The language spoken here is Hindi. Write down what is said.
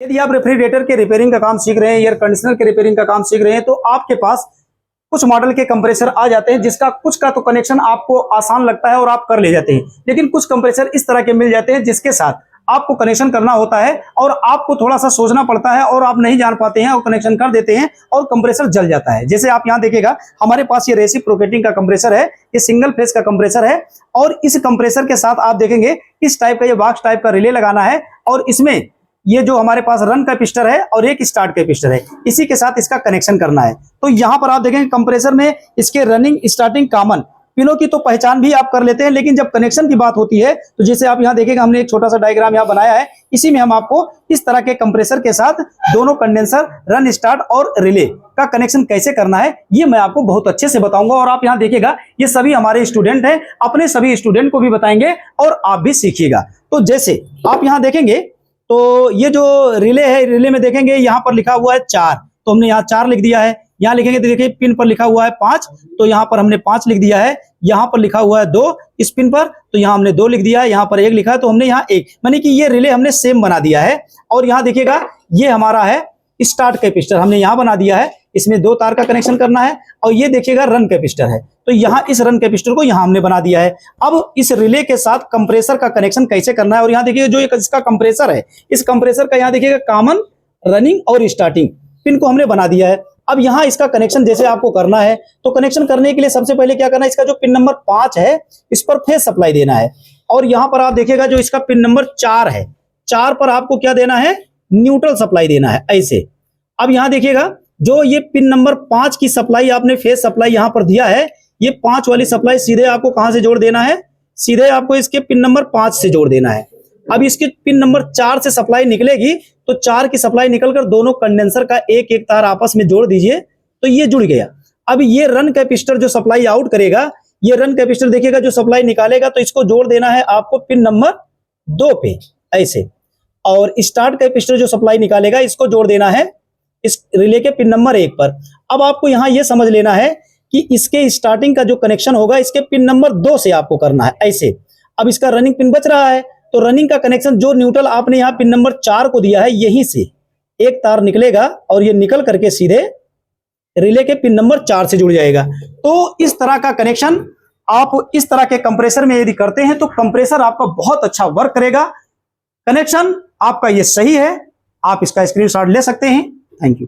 यदि आप रेफ्रिजरेटर के रिपेयरिंग का काम सीख रहे हैं, एयर कंडीशनर के रिपेयरिंग का काम सीख रहे हैं, तो आपके पास कुछ मॉडल के कंप्रेसर आ जाते हैं जिसका कुछ का तो कनेक्शन आपको आसान लगता है और आप कर ले जाते हैं, लेकिन कुछ कंप्रेसर इस तरह के मिल जाते हैं जिसके साथ आपको कनेक्शन करना होता है और आपको थोड़ा सा सोचना पड़ता है और आप नहीं जान पाते हैं और कनेक्शन कर देते हैं और कंप्रेसर जल जाता है। जैसे आप यहां देखिएगा, हमारे पास ये रेसिप्रोकेटिंग का कंप्रेसर है, ये सिंगल फेज का कंप्रेसर है और इस कंप्रेसर के साथ आप देखेंगे इस टाइप का ये बॉक्स टाइप का रिले लगाना है और इसमें ये जो हमारे पास रन कैपेसिटर है और एक स्टार्ट कैपेसिटर है, इसी के साथ इसका कनेक्शन करना है। तो यहां पर आप देखेंगे कंप्रेसर में इसके रनिंग स्टार्टिंग कॉमन, पिनों की तो पहचान भी आप कर लेते हैं, लेकिन जब कनेक्शन की बात होती है तो जैसे आप यहां देखेंगे हमने एक छोटा सा डायग्राम यहां बनाया है, इसी में हम आपको इस तरह के कंप्रेसर के साथ दोनों कंडेंसर, रन स्टार्ट और रिले का कनेक्शन कैसे करना है ये मैं आपको बहुत अच्छे से बताऊंगा। और आप यहां देखिएगा ये सभी हमारे स्टूडेंट हैं, अपने सभी स्टूडेंट को भी बताएंगे और आप भी सीखिएगा। तो जैसे आप यहां देखेंगे तो ये जो रिले है, रिले में देखेंगे यहाँ पर लिखा हुआ है 4, तो हमने यहाँ 4 लिख दिया है। यहाँ लिखेंगे तो देखिए पिन पर लिखा हुआ है 5, तो यहाँ पर हमने 5 लिख दिया है। यहाँ पर लिखा हुआ है 2 इस पिन पर, तो यहाँ हमने 2 लिख दिया है। यहाँ पर 1 लिखा है तो हमने यहाँ 1, माने कि ये रिले हमने सेम बना दिया है। और यहाँ देखिएगा ये हमारा है स्टार्ट कैपेसिटर, हमने यहाँ बना दिया है, इसमें 2 तार का कनेक्शन करना है। और ये देखिएगा रन कैपेसिटर है, तो यहाँ इस रन कैपेसिटर को यहाँ हमने बना दिया है। अब इस रिले के साथ कंप्रेसर का कनेक्शन कैसे करना है, और यहाँ देखिए जो इसका कंप्रेसर है, इस कंप्रेसर का यहाँ देखिएगा कॉमन, रनिंग और स्टार्टिंग पिन को हमने बना दिया है। अब यहाँ इसका कनेक्शन जैसे आपको करना है, तो कनेक्शन करने के लिए सबसे पहले क्या करना है, इसका जो पिन नंबर 5 है इस पर फेज सप्लाई देना है। और यहाँ पर आप देखिएगा जो इसका पिन नंबर 4 है, 4 पर आपको क्या देना है, न्यूट्रल सप्लाई देना है ऐसे। अब यहाँ देखिएगा जो ये पिन नंबर 5 की सप्लाई आपने फेज सप्लाई यहाँ पर दिया है, ये 5 वाली सप्लाई सीधे आपको कहां से जोड़ देना है, सीधे आपको इसके पिन नंबर 5 से जोड़ देना है। अब इसके पिन नंबर 4 से सप्लाई निकलेगी, तो 4 की सप्लाई निकलकर दोनों कंडेंसर का एक एक तार आपस में जोड़ दीजिए, तो ये जुड़ गया। अब ये रन कैपेसिटर जो सप्लाई आउट करेगा, ये रन कैपेसिटर देखिएगा जो सप्लाई निकालेगा, तो इसको जोड़ देना है आपको पिन नंबर 2 पे ऐसे। और स्टार्ट कैपेसिटर जो सप्लाई निकालेगा इसको जोड़ देना है इस रिले के पिन नंबर 1 पर। अब आपको यहां यह समझ लेना है कि इसके स्टार्टिंग का जो कनेक्शन होगा इसके पिन नंबर 2 से आपको करना है ऐसे। अब इसका रनिंग पिन बच रहा है, तो रनिंग का कनेक्शन जो न्यूट्रल आपने यहाँ पिन नंबर 4 को दिया है, यहीं से एक तार निकलेगा और ये निकल करके सीधे रिले के पिन नंबर 4 से जुड़ जाएगा। तो इस तरह का कनेक्शन आप इस तरह के कंप्रेसर में यदि करते हैं तो कंप्रेसर आपका बहुत अच्छा वर्क करेगा। कनेक्शन आपका ये सही है, आप इसका स्क्रीनशॉट ले सकते हैं। Thank you.